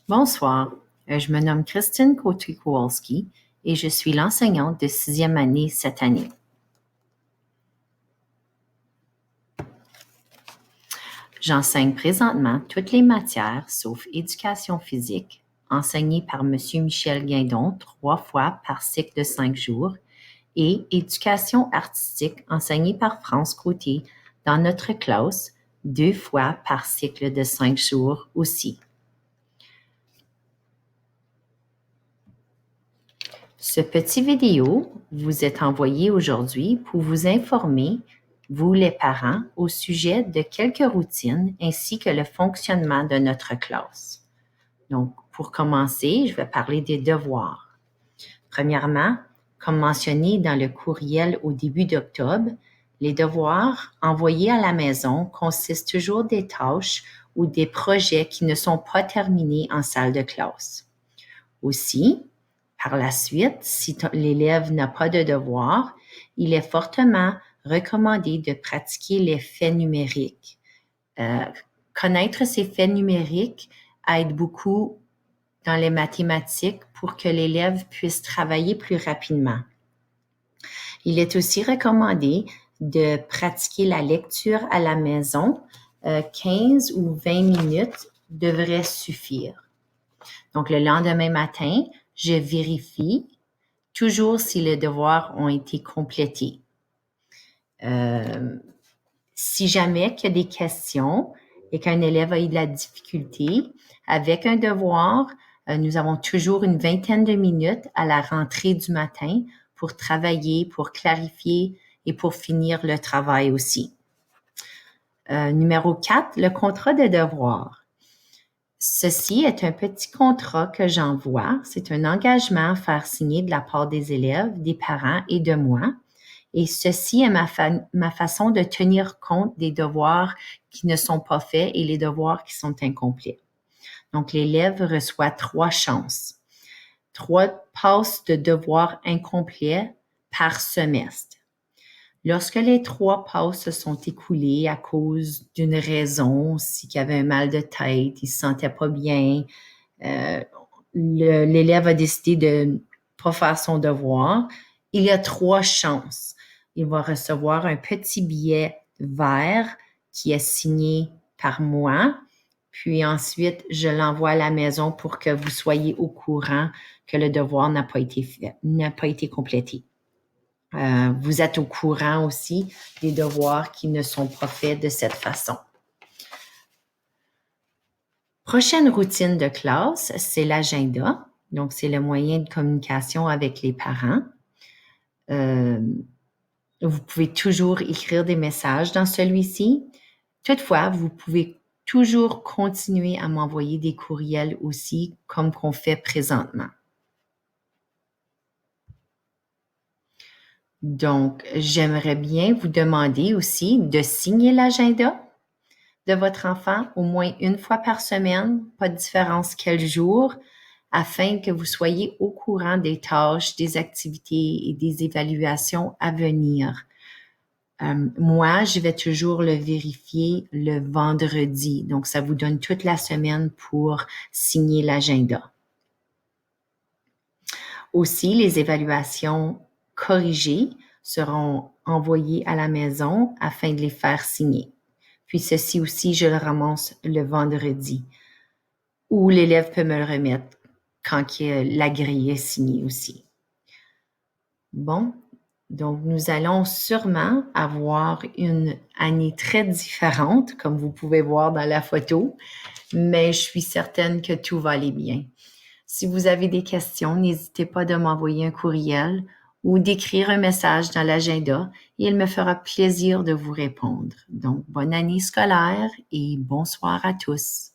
Bonsoir, je me nomme Christine Côté-Kowalski et je suis l'enseignante de 6e année cette année. J'enseigne présentement toutes les matières sauf éducation physique, enseignée par M. Michel Guindon 3 fois par cycle de 5 jours, et éducation artistique enseignée par France Côté dans notre classe 2 fois par cycle de 5 jours aussi. Ce petit vidéo vous est envoyé aujourd'hui pour vous informer, vous les parents, au sujet de quelques routines ainsi que le fonctionnement de notre classe. Donc, pour commencer, je vais parler des devoirs. Premièrement, comme mentionné dans le courriel au début d'octobre, les devoirs envoyés à la maison consistent toujours des tâches ou des projets qui ne sont pas terminés en salle de classe. Aussi, par la suite, si l'élève n'a pas de devoir, il est fortement recommandé de pratiquer les faits numériques. Connaître ces faits numériques aide beaucoup dans les mathématiques pour que l'élève puisse travailler plus rapidement. Il est aussi recommandé de pratiquer la lecture à la maison. 15 ou 20 minutes devraient suffire. Donc, le lendemain matin, je vérifie toujours si les devoirs ont été complétés. Si jamais il y a des questions et qu'un élève a eu de la difficulté avec un devoir, nous avons toujours une vingtaine de minutes à la rentrée du matin pour travailler, pour clarifier et pour finir le travail aussi. Numéro 4, le contrat de devoir. Ceci est un petit contrat que j'envoie. C'est un engagement à faire signer de la part des élèves, des parents et de moi. Et ceci est ma façon de tenir compte des devoirs qui ne sont pas faits et les devoirs qui sont incomplets. Donc, l'élève reçoit 3 chances. 3 passes de devoirs incomplets par semestre. Lorsque les 3 passes se sont écoulées à cause d'une raison, s'il y avait un mal de tête, il se sentait pas bien, l'élève a décidé de ne pas faire son devoir, il y a 3 chances. Il va recevoir un petit billet vert qui est signé par moi, puis ensuite, je l'envoie à la maison pour que vous soyez au courant que le devoir n'a pas été fait, n'a pas été complété. Vous êtes au courant aussi des devoirs qui ne sont pas faits de cette façon. Prochaine routine de classe, c'est l'agenda. Donc, c'est le moyen de communication avec les parents. Vous pouvez toujours écrire des messages dans celui-ci. Toutefois, vous pouvez toujours continuer à m'envoyer des courriels aussi, comme qu'on fait présentement. Donc, j'aimerais bien vous demander aussi de signer l'agenda de votre enfant au moins une fois par semaine, pas de différence quel jour, afin que vous soyez au courant des tâches, des activités et des évaluations à venir. Moi, je vais toujours le vérifier le vendredi. Donc, ça vous donne toute la semaine pour signer l'agenda. Aussi, les évaluations corrigées seront envoyées à la maison afin de les faire signer. Puis ceci aussi, je le ramasse le vendredi. Ou l'élève peut me le remettre quand la grille est signée aussi. Bon, donc nous allons sûrement avoir une année très différente, comme vous pouvez voir dans la photo, mais je suis certaine que tout va aller bien. Si vous avez des questions, n'hésitez pas de m'envoyer un courriel ou d'écrire un message dans l'agenda et il me fera plaisir de vous répondre. Donc, bonne année scolaire et bonsoir à tous.